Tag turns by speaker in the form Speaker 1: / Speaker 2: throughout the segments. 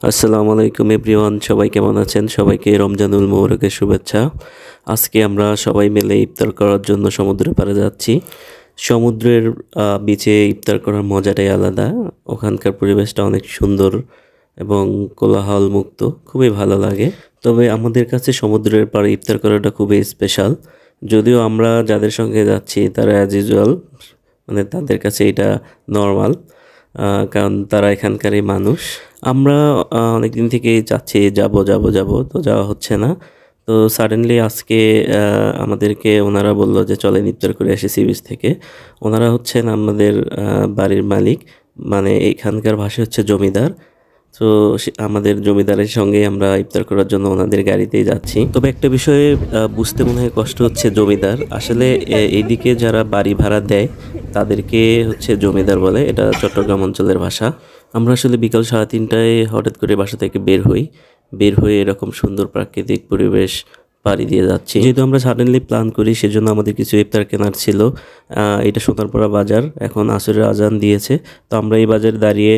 Speaker 1: আসসালামু আলাইকুম এভরিওয়ান, সবাই কেমন আছেন? সবাইকে রমজানুল মোবারকের শুভেচ্ছা। আজকে আমরা সবাই মিলে ইফতার করার জন্য সমুদ্রের পাড়ে যাচ্ছি। সমুদ্রের বিচে ইফতার করার মজাটাই আলাদা। ওখানকার পরিবেশটা অনেক সুন্দর এবং কোলাহল মুক্ত, খুবই ভালো লাগে। তবে আমাদের কাছে সমুদ্রের পাড়ে ইফতার করাটা খুবই স্পেশাল। যদিও আমরা যাদের সঙ্গে যাচ্ছি তারা অ্যাজ ইউজুয়াল, মানে তাদের কাছে এটা নর্মাল, কারণ তারা এখানকারই মানুষ। আমরা অনেকদিন থেকেই চাচ্ছি যাব যাব যাব, তো যাওয়া হচ্ছে না। তো সাডেনলি আজকে আমাদেরকে ওনারা বললো যে চলেন ইফতার করে আসি সি বিচ থেকে। ওনারা হচ্ছেন আমাদের বাড়ির মালিক, মানে এখানকার ভাষা হচ্ছে জমিদার। তো আমাদের জমিদারের সঙ্গে আমরা ইফতার করার জন্য ওনাদের গাড়িতেই যাচ্ছি। তবে একটা বিষয়ে বুঝতে মনে হয় কষ্ট হচ্ছে, জমিদার আসলে এইদিকে যারা বাড়ি ভাড়া দেয় তাদেরকে হচ্ছে জমিদার বলে, এটা চট্টগ্রাম অঞ্চলের ভাষা। আমরা আসলে বিকাল 3:30টায় হঠাৎ করে বাসা থেকে বের হয়ে এরকম সুন্দর প্রাকৃতিক পরিবেশ পাড়ি দিয়ে যাচ্ছি। যেহেতু আমরা সাডেনলি প্ল্যান করি, সেজন্য আমাদের কিছু ইফতার কেনার ছিল। এটা সোনারপাড়া বাজার, এখন আসরের আজান দিয়েছে, তো আমরা এই বাজারে দাঁড়িয়ে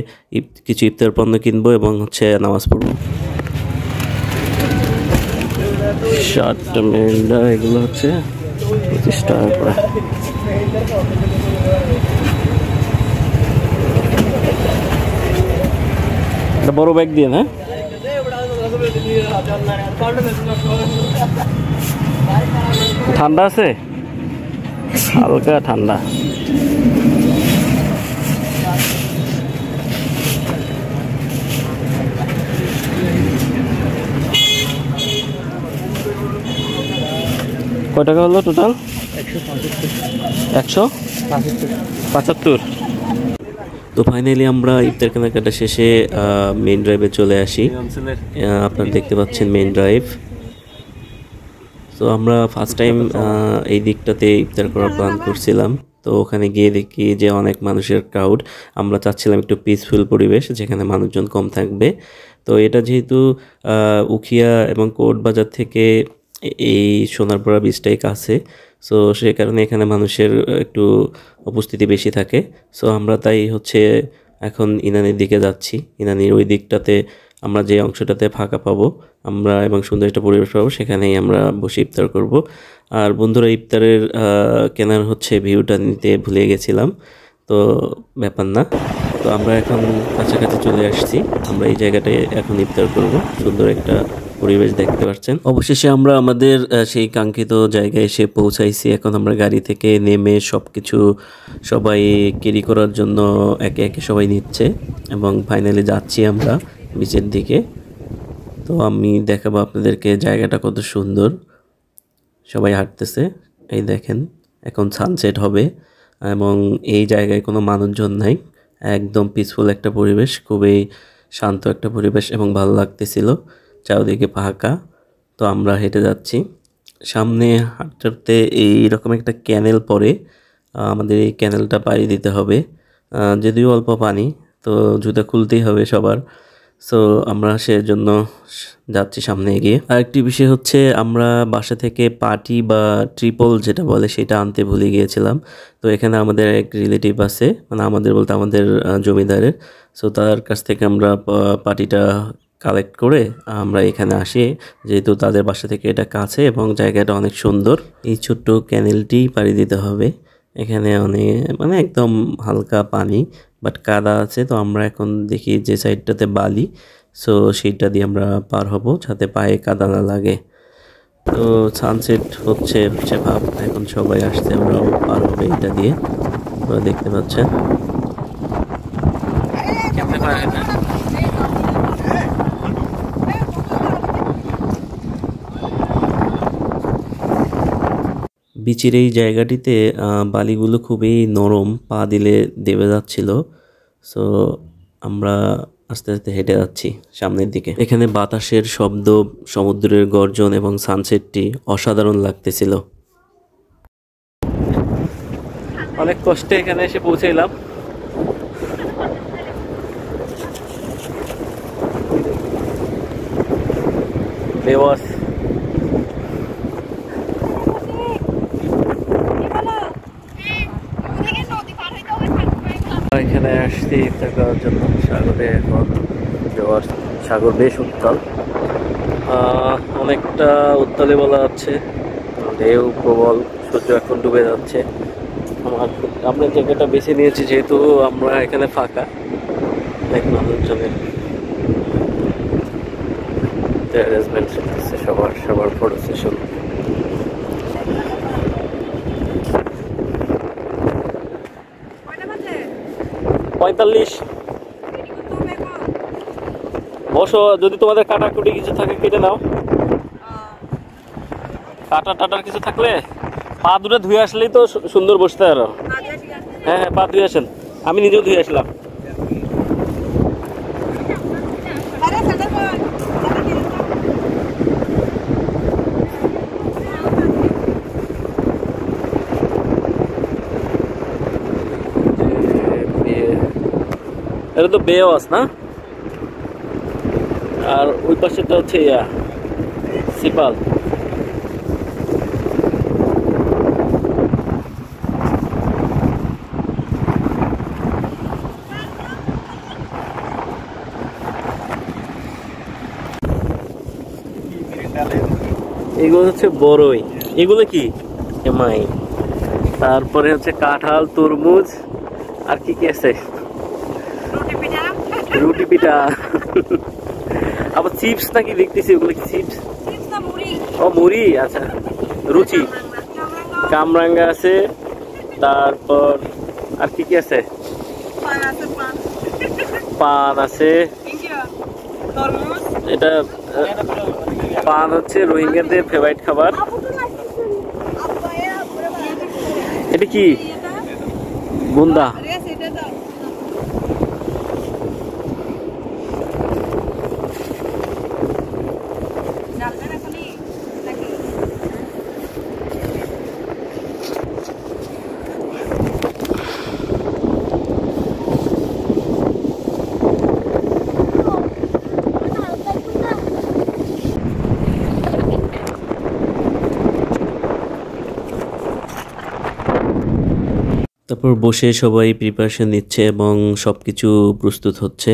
Speaker 1: কিছু ইফতার পণ্য কিনবো এবং হচ্ছে নামাজ পড়বো। শার্ট মেন্ডা এগুলো হচ্ছে 25 টাকা করে। বড় ব্যাগ দিয়ে না, ঠান্ডা আছে, হালকা ঠান্ডা। কয় টাকা হলো টোটাল? 175। তো ফাইনালি আমরা ইফতার কেনাকাটা শেষে মেইন ড্রাইভে চলে আসি। আপনারা দেখতে পাচ্ছেন মেইন ড্রাইভ। তো আমরা ফার্স্ট টাইম এই দিকটাতে ইফতার করার প্ল্যান করছিলাম, তো ওখানে গিয়ে দেখি যে অনেক মানুষের ক্রাউড। আমরা চাচ্ছিলাম একটু পিসফুল পরিবেশ, যেখানে মানুষজন কম থাকবে। তো এটা যেহেতু উখিয়া এবং কোর্ট বাজার থেকে এই সোনারপাড়া বীচটাই কাছে, সো সে কারণে এখানে মানুষের একটু উপস্থিতি বেশি থাকে। সো আমরা তাই হচ্ছে এখন ইনানির দিকে যাচ্ছি। ইনানির ওই দিকটাতে আমরা যে অংশটাতে ফাঁকা পাবো আমরা এবং সুন্দর একটা পরিবেশ পাবো, সেখানেই আমরা বসে ইফতার করব। আর বন্ধুরা, ইফতারের কেনার হচ্ছে ভিউটা নিতে ভুলে গেছিলাম, তো ব্যাপার না। তো আমরা এখন কাছাকাছি চলে আসছি, আমরা এই জায়গাটায় এখন ইফতার করব। সুন্দর একটা পরিবেশ দেখতে পাচ্ছেন। অবশেষে আমরা আমাদের সেই কাঙ্ক্ষিত জায়গায় এসে পৌঁছাইছি। এখন আমরা গাড়ি থেকে নেমে সবাই ক্যারি করার জন্য একে একে সবাই নিচ্ছে এবং ফাইনালি যাচ্ছি আমরা বিচের দিকে। তো আমি দেখাবো আপনাদেরকে জায়গাটা কত সুন্দর। সবাই হাঁটতেছে, এই দেখেন। এখন সানসেট হবে এবং এই জায়গায় কোনো মানুষজন নাই, একদম পিসফুল একটা পরিবেশ, খুবই শান্ত একটা পরিবেশ এবং ভালো লাগতেছিল। চারদিকে ফাঁকা। তো আমরা হেঁটে যাচ্ছি, সামনে হাঁটতে এইরকম একটা ক্যানেল পড়ে, আমাদের এই ক্যানেলটা পাড়ি দিতে হবে। যদিও অল্প পানি, তো জুতা খুলতেই হবে সবার। সো আমরা সেজন্য যাচ্ছি সামনে এগিয়ে। আরেকটি বিষয় হচ্ছে, আমরা বাসা থেকে পাটি বা ট্রিপল যেটা বলে সেটা আনতে ভুলে গিয়েছিলাম। তো এখানে আমাদের এক রিলেটিভ আছে, মানে আমাদের বলতে আমাদের জমিদারের। সো তার কাছ থেকে আমরা পাটিটা কালেক্ট করে আমরা এখানে আসি, যেহেতু তাদের বাসা থেকে এটা কাছে এবং জায়গাটা অনেক সুন্দর। এই ছোট্ট ক্যানেলটি পাড়ি দিতে হবে। এখানে মানে একদম হালকা পানি, বাট কাদা আছে। তো আমরা এখন দেখি যে সাইডটাতে বালি, সো সেইটা দিয়ে আমরা পার হব যাতে পায়ে কাদা না লাগে। তো সানসেট হচ্ছে ভাব, এখন সবাই আসছে, আমরাও পার হবে এটা দিয়ে। আপনারা দেখতে পাচ্ছেন। বিচের এই জায়গাটিতে বালিগুলো খুবই নরম, পা দিলে দেবে যাচ্ছিল। সো আমরা আস্তে আস্তে হেঁটে যাচ্ছি সামনের দিকে। এখানে বাতাসের শব্দ, সমুদ্রের গর্জন এবং সানসেটটি অসাধারণ লাগতেছিল। অনেক কষ্টে এখানে এসে পৌঁছাইলাম। বেওয়াস এখানে আসছি ইফতার করার জন্য সাগরে এখন যাওয়ার সাগর বেশ উত্তাল, অনেকটা উত্তালে বলা যাচ্ছে। ঢেউ প্রবল, সূর্য এখন ডুবে যাচ্ছে। আমরা জায়গাটা বেছে নিয়েছি যেহেতু আমরা এখানে ফাঁকা, অনেক মানুষজনের অ্যারেঞ্জমেন্ট চলতেছে, সবার ফটো সেশন। পঁয়তাল্লিশ। বসো, যদি তোমাদের কাটাকুটি কিছু থাকে কেটে নাও। কাটা টাটার কিছু থাকলে পা দুটো ধুয়ে আসলেই তো সুন্দর বসতে আরো। হ্যাঁ হ্যাঁ, পা ধুয়ে আসেন, আমি নিজেও ধুয়ে আসলাম। এটা তো বে ওয়াজ না, আর ওই পাশেটা হচ্ছে সিপাল। এগুলো হচ্ছে বড়ই, এগুলো কি এমাই, তারপরে হচ্ছে কাঁঠাল, তরমুজ, আর কি কি আছে, রুটি পিঠা, আবার চিপস নাকি দেখতেছি, ওগুলো কি চিপস? ও মুড়ি, আচ্ছা রুচি, কামরাঙ্গা আছে, তারপর আর কি কি আছে, পান আছে। এটা পান হচ্ছে রোহিঙ্গাদের ফেভারিট খাবার। এটা কি বুন্দা? তারপর বসে সবাই প্রিপারেশন নিচ্ছে এবং সবকিছু প্রস্তুত হচ্ছে।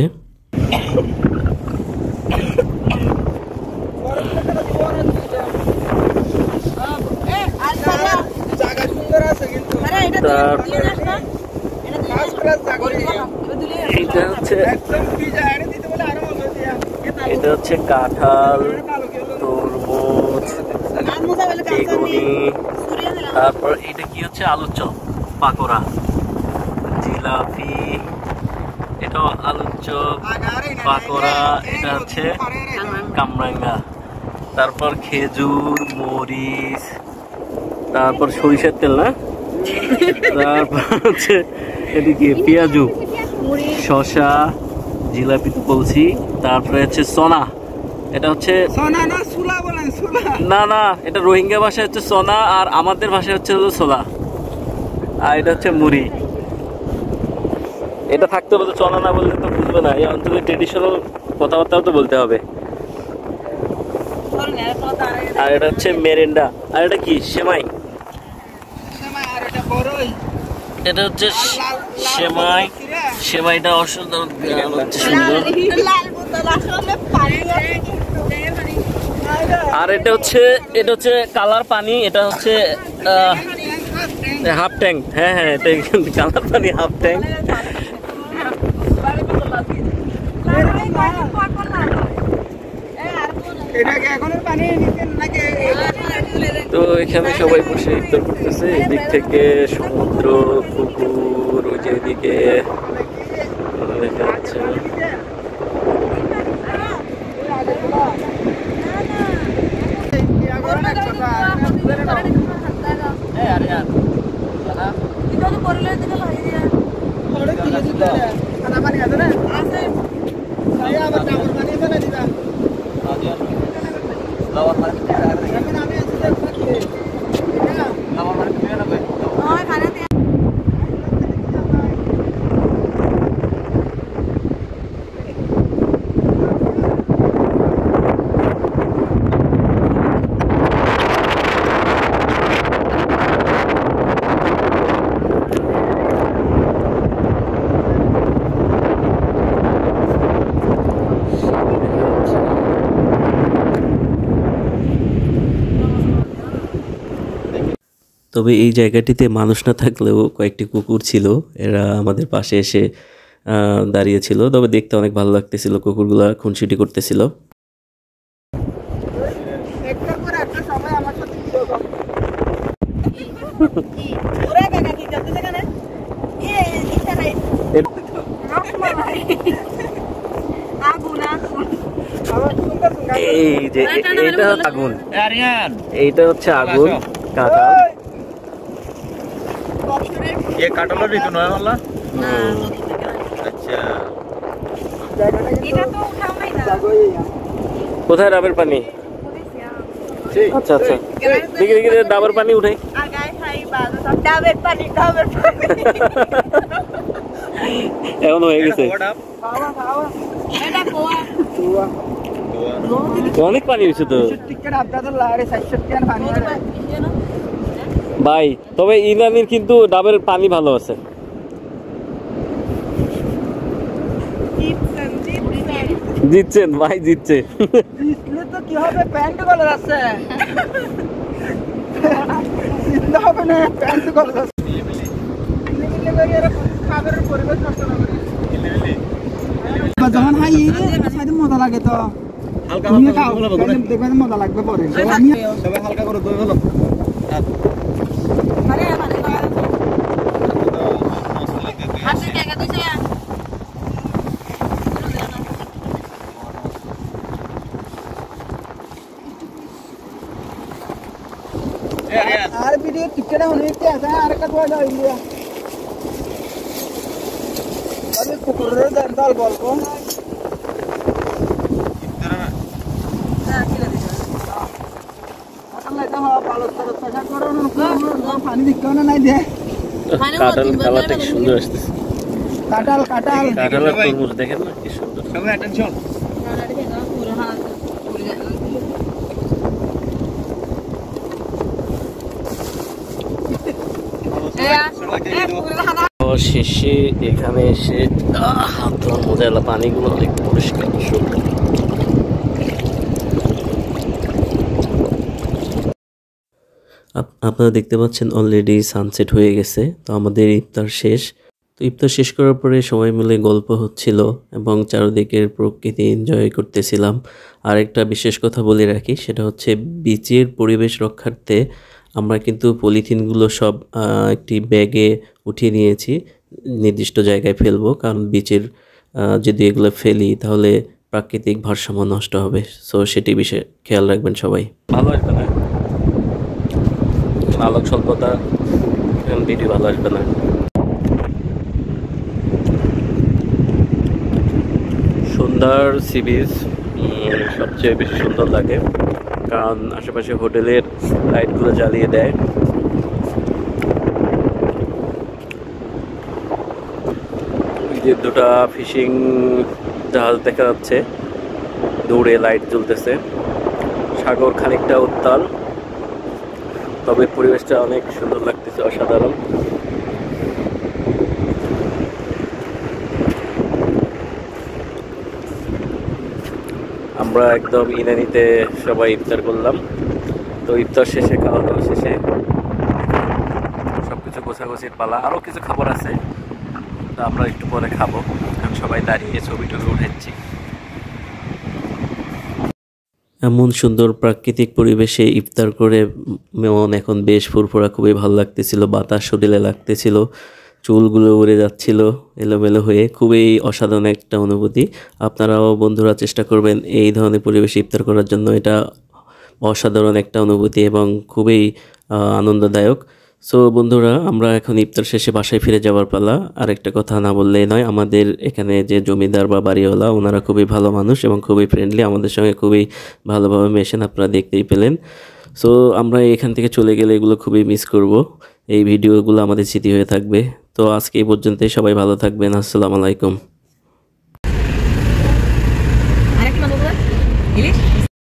Speaker 1: এটা হচ্ছে কাঁঠাল, তরমুজ, বেগুনি, তারপর এটা কি হচ্ছে আলুর চপ, পাকোড়া, জিলাপি, এটা আলুর চপ, পাকোড়া, এটা হচ্ছে কামরাঙ্গা, তারপর খেজুর, মরিচ, তারপর সরিষার তেল না, তারপর হচ্ছে এদিকে পেঁয়াজু, শসা, জিলাপি তো বলছি, তারপরে হচ্ছে সোনা, এটা হচ্ছে না না, এটা রোহিঙ্গা ভাষায় হচ্ছে সোনা, আর আমাদের ভাষায় হচ্ছে সোলা, আর এটা হচ্ছে মুড়ি। এটা থাকতে হবে তো, চনা না বললে তো বুঝবে না, এই অঞ্চলের ট্রেডিশনাল কথাবার্তাও তো বলতে হবে। আর এটা হচ্ছে মেরেন্ডা, আর এটা কি সেমাই, এটা হচ্ছে সেমাই, সেমাইটা অসাধারণ হচ্ছে সুন্দর। আর এটা হচ্ছে কালার পানি, এটা হচ্ছে হাফ ট্যাঙ্ক, হ্যাঁ হ্যাঁ এটা কালার পানি হাফ ট্যাঙ্ক। তো এখানে সবাই বসে ইফতার করতেছে, এদিক থেকে সমুদ্র, পুকুর, ওই যে এদিকে দেখা যাচ্ছে। তবে এই জায়গাটিতে মানুষ না থাকলেও কয়েকটি কুকুর ছিল, এরা আমাদের পাশে এসে দাঁড়িয়েছিল। তবে দেখতে অনেক ভালো লাগতেছিল, কুকুরগুলা খুনসুটি করতেছিল। এই যে এটা আগুন, এইটা হচ্ছে আগুন কাঁঠাল।
Speaker 2: ये काटलो ऋतु नय वाला अच्छा
Speaker 3: এটা তো উঠাও নাই না
Speaker 1: কোথায় ডাবের পানি? আচ্ছা আচ্ছা, দেখি দেখি ডাবের পানি উঠাই।
Speaker 3: আগায় খাই বাজে সব ডাবের পানি
Speaker 1: এখন হয়ে গেছে,
Speaker 3: খাওয়া খাওয়া এটা কোয়া
Speaker 1: অনেক পানি হয়েছে তো ভাই। তবে ইনানির কিন্তু ডাবের পানি ভালো আছে। জিতছেন ভাই, জিতছে।
Speaker 4: তো কি হবে, প্যান্ট কলার আছে জিততে হবে না, প্যান্ট কলার আছে। যখন হাই মজা লাগে তো
Speaker 2: হালকা
Speaker 4: দেখবেন মজা লাগবে পরে।
Speaker 2: সবাই হালকা করে দই হলো
Speaker 4: আর ভিডিও টিকেট হইতে আছে আর একটা তো যাই লিয়া আরে কুকুরের দল বলবো পানি দিকে নাই দে
Speaker 1: কাঁঠাল কালারটা সুন্দর আসতেছে।
Speaker 4: কাঁঠাল কাঁঠাল
Speaker 1: কাঁঠাল আর তরমুজ দেখেন না কি সুন্দর।
Speaker 2: সবাই অ্যাটেনশন
Speaker 1: শেষে এখানে এসে হাত ধোয়ার মজা এলো, পানিগুলো অনেক পরিষ্কার সুন্দর। আপনারা দেখতে পাচ্ছেন অলরেডি সানসেট হয়ে গেছে। তো আমাদের ইফতার শেষ। তো ইফতার শেষ করার পরে সবাই মিলে গল্প হচ্ছিল এবং চারদিকের প্রকৃতি এনজয় করতেছিলাম। আর একটা বিশেষ কথা বলে রাখি, সেটা হচ্ছে বিচের পরিবেশ রক্ষার্থে আমরা কিন্তু পলিথিনগুলো সব একটি ব্যাগে উঠিয়ে নিয়েছি, নির্দিষ্ট জায়গায় ফেলবো। কারণ বিচের যদি এগুলো ফেলি তাহলে প্রাকৃতিক ভারসাম্য নষ্ট হবে। সো সেটি বিষয়ে খেয়াল রাখবেন সবাই। ভালো আসবে না, আলোক স্বল্পতা, ভিডিও ভালো আসবে না। সন্ধ্যার সি বিচ সবচেয়ে বেশি সুন্দর লাগে, কারণ আশেপাশে হোটেলের লাইটগুলো জ্বালিয়ে দেয়। ওই যে দুটা ফিশিং জাহাজ দেখা যাচ্ছে, দূরে লাইট জ্বলতেছে। সাগর খানিকটা উত্তাল, তবে পরিবেশটা অনেক সুন্দর লাগতেছে, অসাধারণ। আমরা একদম ইনানিতে সবাই ইফতার করলাম। তো ইফতার শেষে, খাওয়া দাওয়া শেষে সবকিছু গোছাগুছির পালা। আরও কিছু খাবার আছে, তো আমরা একটু পরে খাবো। এখন সবাই দাঁড়িয়ে ছবি টবি উঠাচ্ছি। এমন সুন্দর প্রাকৃতিক পরিবেশে ইফতার করে মন এখন বেশ ফুরফুরা, খুবই ভালো লাগতেছিল। বাতাস শরীরে লাগতেছিল, চুলগুলো উড়ে যাচ্ছিল এলোমেলো হয়ে। খুবই অসাধারণ একটা অনুভূতি। আপনারাও বন্ধুরা চেষ্টা করবেন এই ধরনের পরিবেশে ইফতার করার জন্য। এটা অসাধারণ একটা অনুভূতি এবং খুবই আনন্দদায়ক। সো বন্ধুরা, আমরা এখন ইফতার শেষে বাসায় ফিরে যাওয়ার পালা। আরেকটা কথা না বললেই নয়, আমাদের এখানে যে জমিদার বা বাড়িওয়ালা, ওনারা খুবই ভালো মানুষ এবং খুবই ফ্রেন্ডলি, আমাদের সঙ্গে খুবই ভালোভাবে মেশেন, আপনারা দেখতেই পেলেন। সো আমরা এখান থেকে চলে গেলে এগুলো খুবই মিস করব। এই ভিডিওগুলো আমাদের স্মৃতি হয়ে থাকবে। তো আজকে এই পর্যন্তই, সবাই ভালো থাকবেন। আসসালামু আলাইকুম।
Speaker 3: আরেকটা ইলিশ